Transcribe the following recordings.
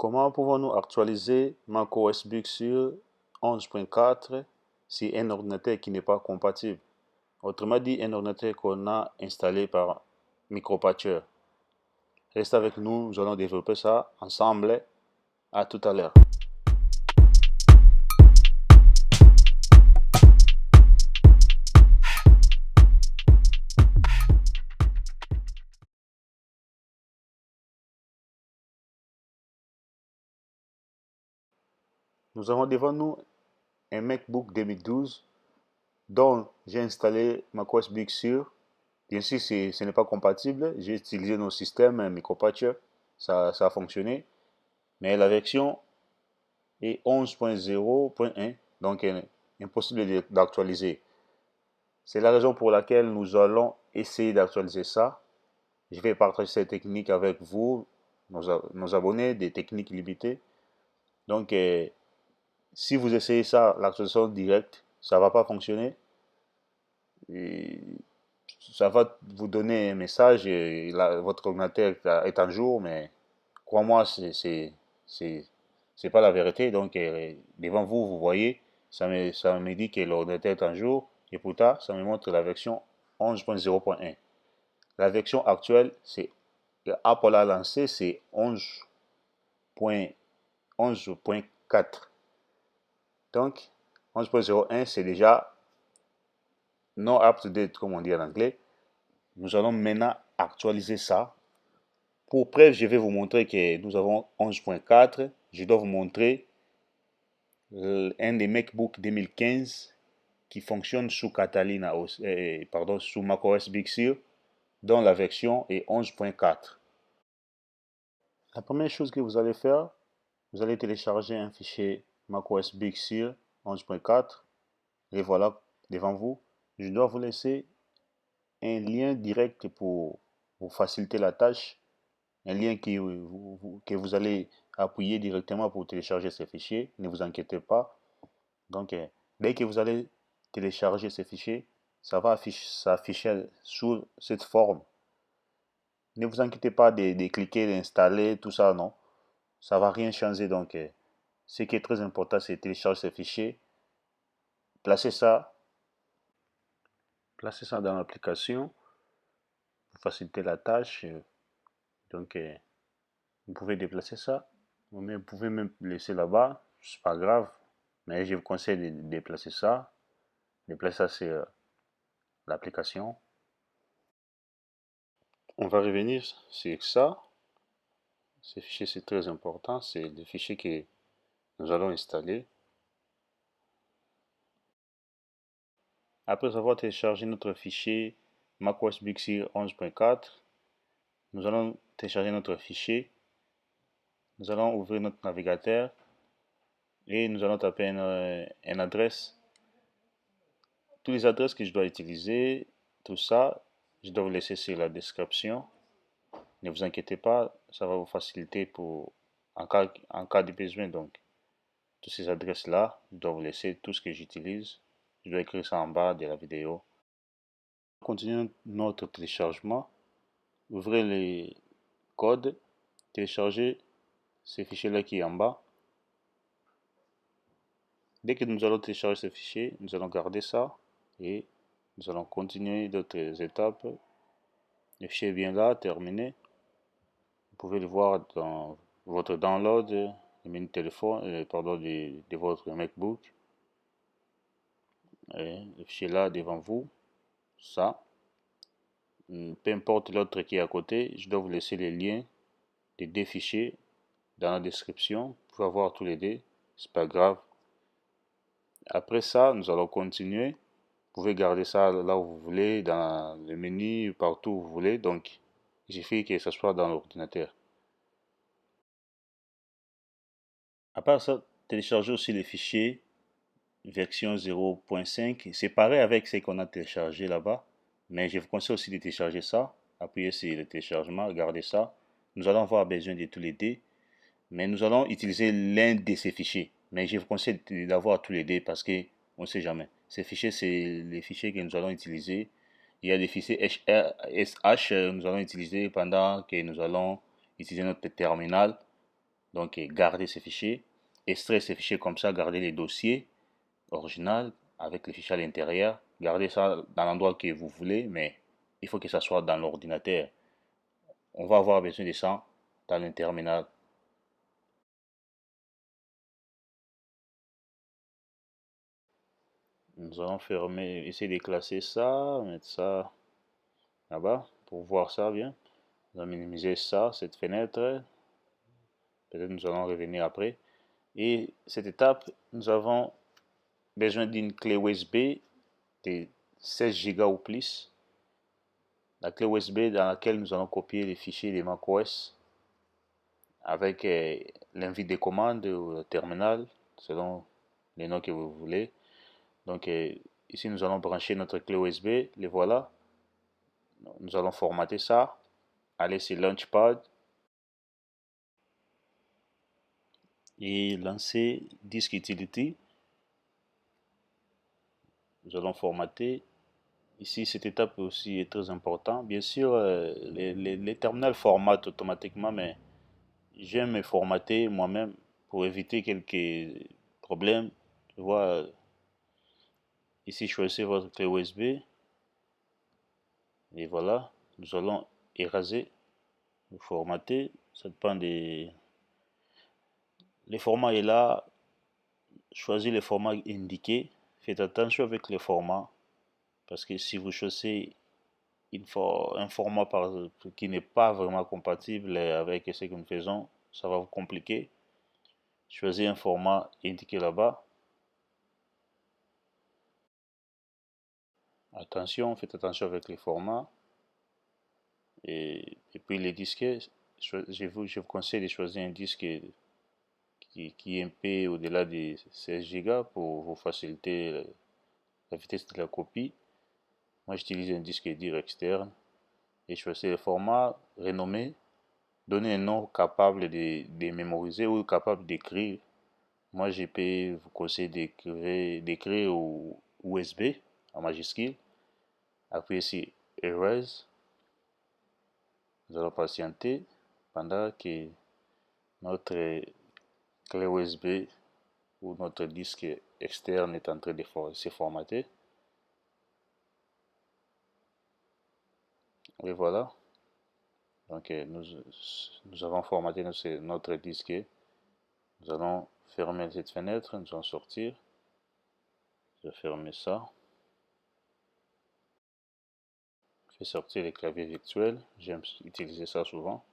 Comment pouvons-nous actualiser macOS Big Sur 11.4 si un ordinateur qui n'est pas compatible? Autrement dit, un ordinateur qu'on a installé par micropatcheur. Reste avec nous, nous allons développer ça ensemble. À tout à l'heure. Nous avons devant nous un MacBook 2012 dont j'ai installé macOS Big Sur. Bien sûr, ce n'est pas compatible. J'ai utilisé nos systèmes micropatcheur. Ça a fonctionné. Mais la version est 11.0.1, donc impossible d'actualiser. C'est la raison pour laquelle nous allons essayer d'actualiser ça. Je vais partager cette technique avec vous, nos abonnés, des techniques limitées. Donc, si vous essayez ça, l'actualisation directe, ça ne va pas fonctionner. Et ça va vous donner un message et votre ordinateur est en jour, mais crois-moi, c'est pas la vérité. Donc, devant vous, vous voyez, ça me dit que l'ordinateur est en jour, et pourtant, ça me montre la version 11.0.1. La version actuelle, c'est Apple a lancé, c'est 11.4. Donc, 11.01, c'est déjà non up to date, comme on dit en anglais. Nous allons maintenant actualiser ça. Pour preuve, je vais vous montrer que nous avons 11.4. Je dois vous montrer un des MacBook 2015 qui fonctionne sous Catalina, sous macOS Big Sur, dont la version est 11.4. La première chose que vous allez faire, vous allez télécharger un fichier macOS Big Sur 11.4 et voilà devant vous. Je dois vous laisser un lien direct pour vous faciliter la tâche, un lien que vous allez appuyer directement pour télécharger ces fichiers. Ne vous inquiétez pas. Donc, dès que vous allez télécharger ces fichiers, ça va s'afficher sous cette forme. Ne vous inquiétez pas de cliquer, d'installer, tout ça, non. Ça ne va rien changer. Donc, ce qui est très important, c'est de télécharger ces fichiers. Placez ça dans l'application pour faciliter la tâche. Donc, vous pouvez déplacer ça. Vous pouvez même laisser là-bas. C'est pas grave. Mais je vous conseille de déplacer ça. Déplacer ça sur l'application. On va revenir sur ça. Ce fichier, c'est très important. C'est le fichier que nous allons installer. Après avoir téléchargé notre fichier macOS Big Sur 11.4, nous allons télécharger notre fichier. Nous allons ouvrir notre navigateur et nous allons taper une adresse. Toutes les adresses que je dois utiliser, tout ça, je dois vous laisser sur la description. Ne vous inquiétez pas, ça va vous faciliter en cas de besoin. Donc, toutes ces adresses-là, je dois vous laisser tout ce que j'utilise. Je dois écrire ça en bas de la vidéo. Continuons notre téléchargement. Ouvrez les codes, téléchargez ce fichier-là qui est en bas. Dès que nous allons télécharger ce fichier, nous allons garder ça et nous allons continuer d'autres étapes. Le fichier est bien là, terminé. Vous pouvez le voir dans votre download, le menu téléphone, de votre MacBook. Et le fichier là devant vous, ça. Peu importe l'autre qui est à côté, je dois vous laisser les liens des deux fichiers dans la description. Vous pouvez voir tous les deux, c'est pas grave. Après ça, nous allons continuer. Vous pouvez garder ça là où vous voulez, dans le menu, partout où vous voulez. Donc, il suffit que ce soit dans l'ordinateur. À part ça, téléchargez aussi les fichiers version 0.5. C'est pareil avec ce qu'on a téléchargé là-bas. Mais je vous conseille aussi de télécharger ça. Appuyez sur le téléchargement, regardez ça. Nous allons avoir besoin de tous les deux. Mais nous allons utiliser l'un de ces fichiers. Mais je vous conseille d'avoir tous les deux parce qu'on ne sait jamais. Ces fichiers, c'est les fichiers que nous allons utiliser. Il y a des fichiers SH que nous allons utiliser pendant que nous allons utiliser notre terminal. Donc, garder ces fichiers, extraire ces fichiers comme ça, garder les dossiers originaux avec les fichiers à l'intérieur, garder ça dans l'endroit que vous voulez, mais il faut que ça soit dans l'ordinateur. On va avoir besoin de ça dans le terminal. Nous allons fermer, essayer de classer ça, mettre ça là-bas pour voir ça bien. Nous allons minimiser ça, cette fenêtre. Peut-être nous allons revenir après. Et cette étape, nous avons besoin d'une clé USB de 16 Go ou plus. La clé USB dans laquelle nous allons copier les fichiers de macOS avec l'invite des commandes ou le terminal, selon les noms que vous voulez. Donc ici, nous allons brancher notre clé USB. Les voilà. Nous allons formater ça. Aller sur Launchpad et lancer Disk Utility. Nous allons formater. Ici, cette étape aussi est très importante. Bien sûr, les terminals formatent automatiquement, mais j'aime me formater moi-même pour éviter quelques problèmes. Tu vois, ici, choisissez votre clé USB. Et voilà, nous allons éraser, formater. Ça dépend des... Le format est là. Choisissez le format indiqué. Faites attention avec le format. Parce que si vous choisissez un format qui n'est pas vraiment compatible avec ce que nous faisons, ça va vous compliquer. Choisissez un format indiqué là-bas. Attention, faites attention avec les formats. Et puis les disques, je vous conseille de choisir un disque qui est un peu au-delà de 16 Go pour vous faciliter la vitesse de la copie. Moi, j'utilise un disque dur externe et choisissez le format renommé. Donnez un nom capable de mémoriser ou capable d'écrire. Moi, je peux vous conseiller d'écrire au USB en majuscule. Appuyez sur Erase. Nous allons patienter pendant que notre clé USB ou notre disque externe est en train de se formater. Et voilà. Donc nous avons formaté notre disque. Nous allons fermer cette fenêtre, nous allons sortir. Je vais fermer ça. Je vais sortir les claviers virtuels. J'aime utiliser ça souvent.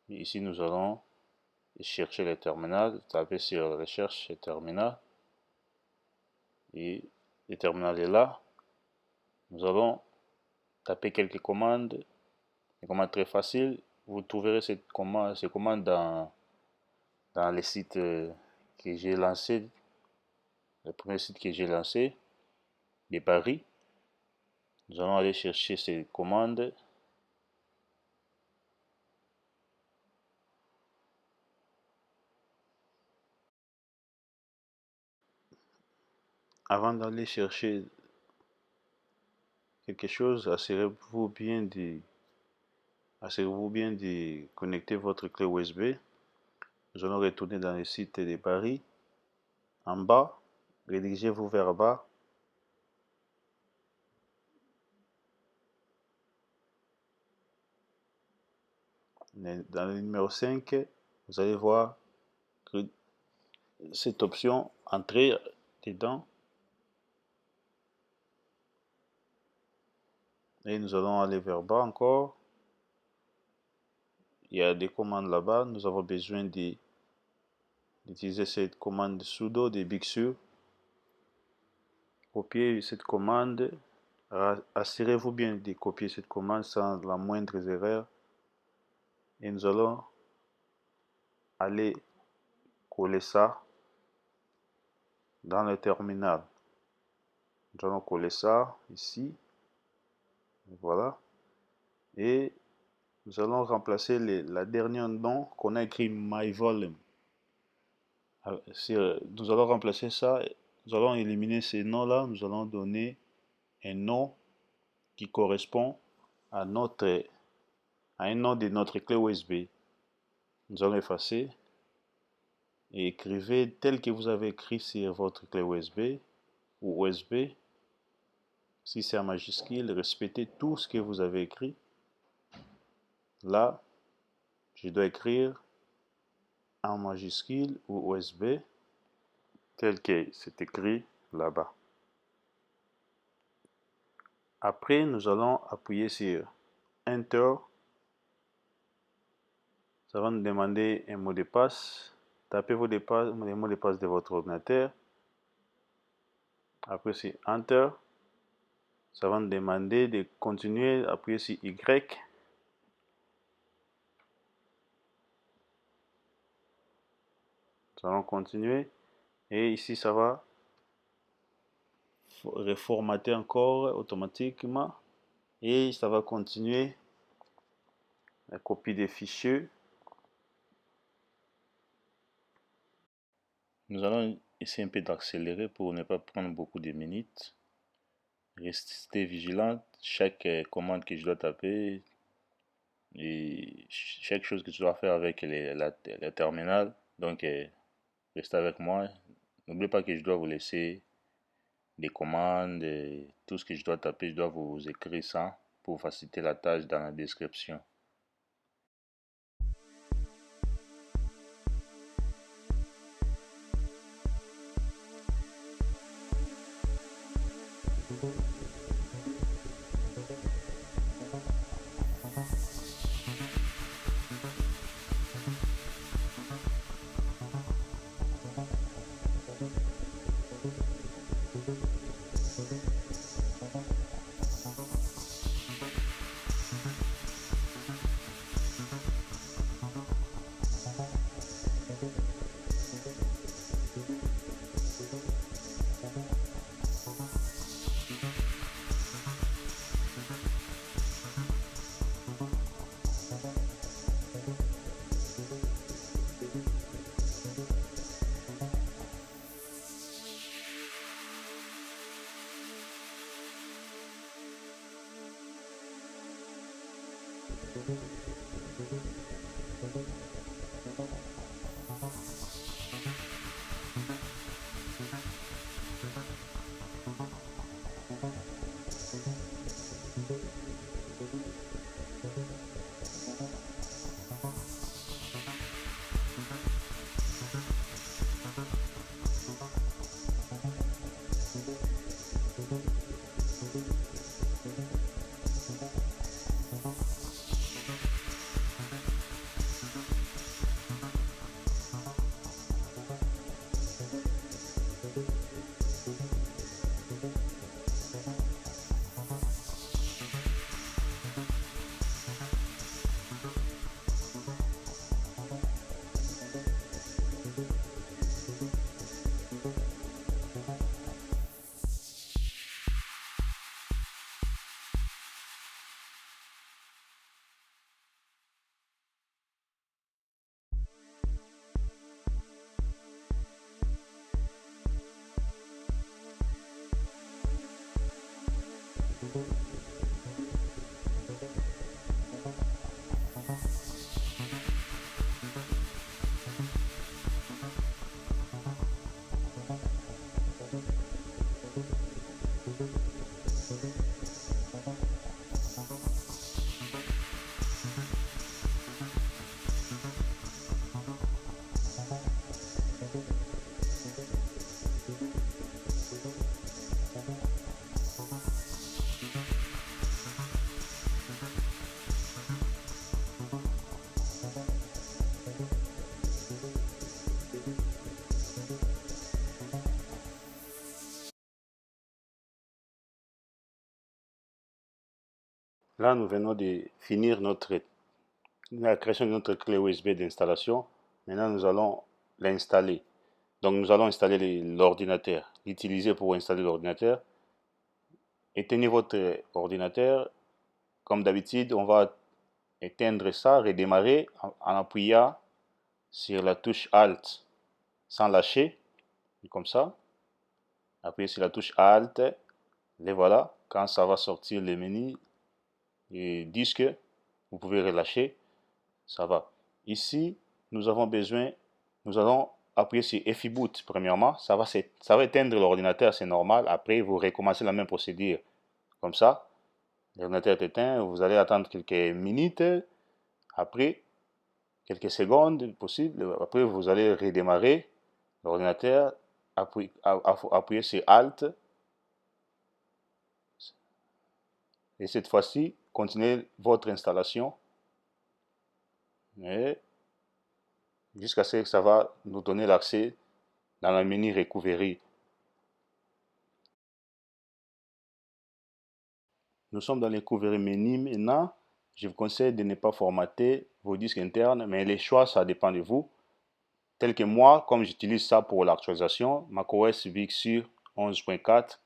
Et ici, nous allons chercher le terminal. Taper sur recherche et terminal. Et le terminal est là. Nous allons taper quelques commandes. Des commandes très faciles. Vous trouverez ces commandes dans les sites que j'ai lancés. Le premier site que j'ai lancé, de Paris. Nous allons aller chercher ces commandes. Avant d'aller chercher quelque chose, assurez-vous bien de connecter votre clé USB. Nous allons retourner dans le site de Paris. En bas, redirigez-vous vers bas. Dans le numéro 5, vous allez voir que cette option entrer dedans. Et nous allons aller vers bas encore. Il y a des commandes là-bas. Nous avons besoin d'utiliser cette commande sudo de Big Sur. Copiez cette commande. Assurez-vous bien de copier cette commande sans la moindre erreur. Et nous allons aller coller ça dans le terminal. Nous allons coller ça ici. Voilà. Et nous allons remplacer la dernière nom qu'on a écrit myVolume. Nous allons remplacer ça. Nous allons éliminer ces noms-là. Nous allons donner un nom qui correspond à un nom de notre clé USB. Nous allons effacer. et écrivez tel que vous avez écrit sur votre clé USB ou USB. Si c'est en majuscule, respectez tout ce que vous avez écrit. Là, je dois écrire en majuscule ou USB tel que c'est écrit là-bas. Après, nous allons appuyer sur Enter. Ça va nous demander un mot de passe. Tapez les mots de passe de votre ordinateur. Après, c'est Enter. Ça va nous demander de continuer, appuyer sur Y. Nous allons continuer. Et ici, ça va reformater encore automatiquement. Et ça va continuer la copie des fichiers. Nous allons essayer un peu d'accélérer pour ne pas prendre beaucoup de minutes. Restez vigilant, chaque commande que je dois taper et chaque chose que je dois faire avec le terminal. Donc, restez avec moi. N'oubliez pas que je dois vous laisser des commandes, tout ce que je dois taper, je dois vous écrire ça pour faciliter la tâche dans la description. Là, nous venons de finir la création de notre clé USB d'installation. Maintenant, nous allons l'installer. Donc, nous allons installer l'ordinateur, l'utiliser pour installer l'ordinateur. Éteignez votre ordinateur. Comme d'habitude, on va éteindre ça, redémarrer en appuyant sur la touche Alt sans lâcher, comme ça. Appuyez sur la touche Alt, et voilà. Quand ça va sortir le menu et disque, vous pouvez relâcher, ça va. Ici, nous allons appuyez sur EFI Boot premièrement. Ça va éteindre l'ordinateur, c'est normal. Après, vous recommencez la même procédure. Comme ça, l'ordinateur est éteint. Vous allez attendre quelques minutes. Après, quelques secondes possible. Après, vous allez redémarrer l'ordinateur. Appuyez sur Alt. Et cette fois-ci, continuez votre installation. Jusqu'à ce que ça va nous donner l'accès dans le menu Recovery. Nous sommes dans le Recovery menu maintenant. Je vous conseille de ne pas formater vos disques internes, mais les choix, ça dépend de vous. Tel que moi, comme j'utilise ça pour l'actualisation, macOS Big Sur 11.4,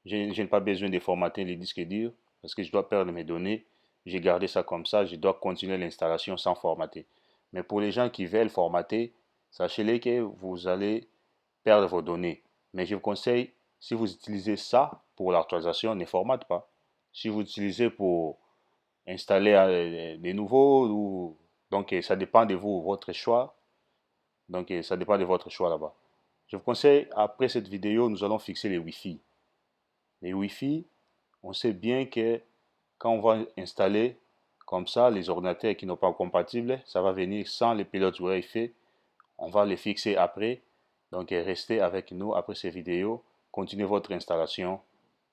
je n'ai pas besoin de formater les disques durs parce que je dois perdre mes données. J'ai gardé ça comme ça, je dois continuer l'installation sans formater. Mais pour les gens qui veulent formater, sachez-les que vous allez perdre vos données. Mais je vous conseille, si vous utilisez ça pour l'actualisation, ne formate pas. Si vous utilisez pour installer des nouveaux, donc ça dépend de vous, votre choix. Donc ça dépend de votre choix là-bas. Je vous conseille, après cette vidéo, nous allons fixer les Wi-Fi. Les Wi-Fi, on sait bien que quand on va installer comme ça, les ordinateurs qui n'ont pas compatibles, ça va venir sans les pilotes Wi-Fi. On va les fixer après. Donc restez avec nous après ces vidéos. Continuez votre installation.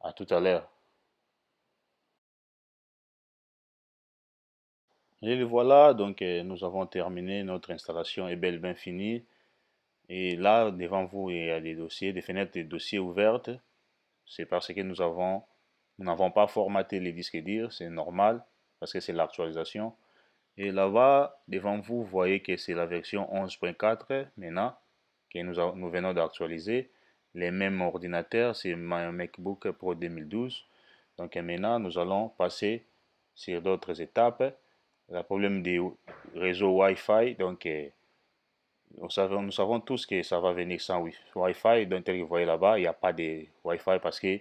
À tout à l'heure. Et le voilà, donc nous avons terminé, notre installation est bel et bien finie. Et là, devant vous, il y a des dossiers, des fenêtres de dossiers ouvertes. C'est parce que nous n'avons pas formaté les disques durs, c'est normal, parce que c'est l'actualisation. Et là-bas, devant vous, vous voyez que c'est la version 11.4 maintenant, que nous venons d'actualiser. Les mêmes ordinateurs, c'est un MacBook Pro 2012. Donc maintenant, nous allons passer sur d'autres étapes. Le problème des réseaux Wi-Fi, donc nous savons tous que ça va venir sans Wi-Fi. Donc tel que vous voyez là-bas, il n'y a pas de Wi-Fi parce que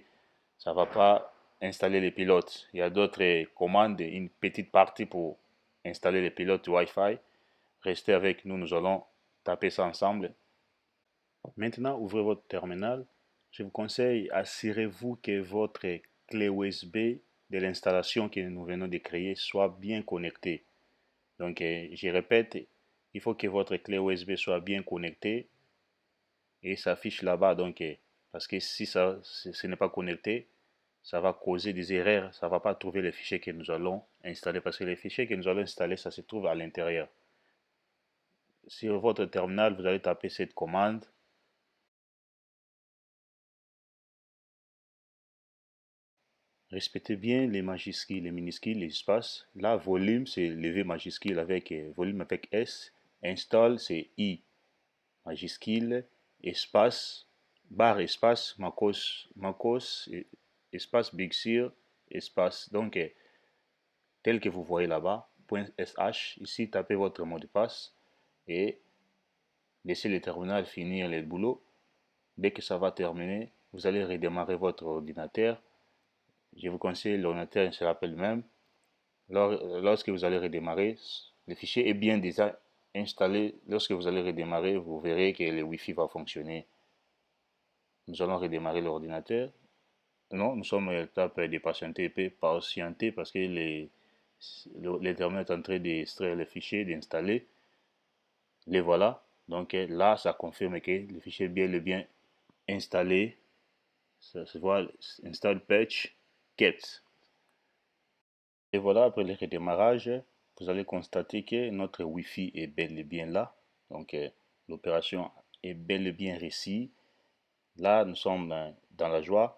ça ne va pas installer les pilotes. Il y a d'autres commandes, une petite partie pour installer les pilotes Wi-Fi. Restez avec nous, nous allons taper ça ensemble. Maintenant, ouvrez votre terminal. Je vous conseille, assurez-vous que votre clé USB de l'installation que nous venons de créer soit bien connectée. Donc, je répète, il faut que votre clé USB soit bien connectée et s'affiche là-bas. Donc, parce que si ce n'est pas connecté, ça va causer des erreurs. Ça ne va pas trouver les fichiers que nous allons installer parce que les fichiers que nous allons installer, ça se trouve à l'intérieur. Sur votre terminal, vous allez taper cette commande. Respectez bien les majuscules, les minuscules, les espaces. Là, volume, c'est le V majuscule avec volume avec S. Install, c'est I majuscule. Espace, barre espace, Macos, espace Big Sur, espace. Donc, tel que vous voyez là-bas, .sh. Ici, tapez votre mot de passe et laissez le terminal finir le boulot. Dès que ça va terminer, vous allez redémarrer votre ordinateur. Je vous conseille, l'ordinateur se rappelle même. Lorsque vous allez redémarrer, le fichier est bien déjà installé. Lorsque vous allez redémarrer, vous verrez que le Wi-Fi va fonctionner. Nous allons redémarrer l'ordinateur. Non, nous sommes à l'étape de patienter parce que l'Internet est en train d'extraire le fichier, d'installer. Les voilà. Donc là, ça confirme que le fichier est bien et bien installé. Ça se voit, install patch, get. Et voilà, après le redémarrage, vous allez constater que notre Wi-Fi est bel et bien là. Donc, l'opération est bel et bien réussie. Là, nous sommes dans la joie.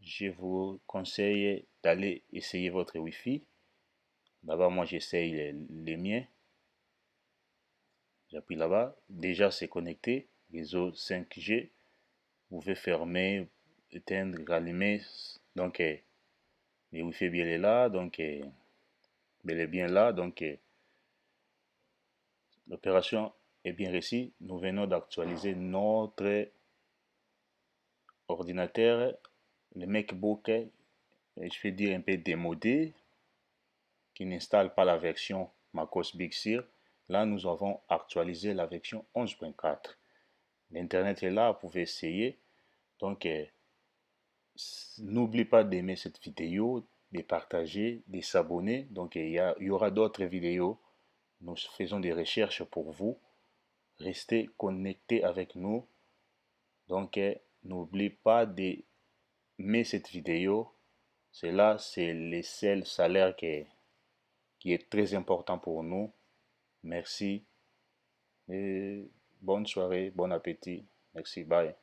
Je vous conseille d'aller essayer votre Wi-Fi. D'abord, moi, j'essaye les miens. J'appuie là-bas. Déjà, c'est connecté. Réseau 5G. Vous pouvez fermer, éteindre, rallumer. Donc, le Wi-Fi bien est là. Donc, bel et bien là. Donc, l'opération est bien réussie. Nous venons d'actualiser notre ordinateur, le MacBook, je vais dire un peu démodé, qui n'installe pas la version macOS Big Sur. Là, nous avons actualisé la version 11.4. L'Internet est là, vous pouvez essayer. Donc, n'oublie pas d'aimer cette vidéo, de partager, de s'abonner. Donc, il y aura d'autres vidéos. Nous faisons des recherches pour vous. Restez connectés avec nous. Donc, n'oublie pas d'aimer cette vidéo. Cela, c'est le seul salaire qui est très important pour nous. Merci et bonne soirée, bon appétit. Merci, bye.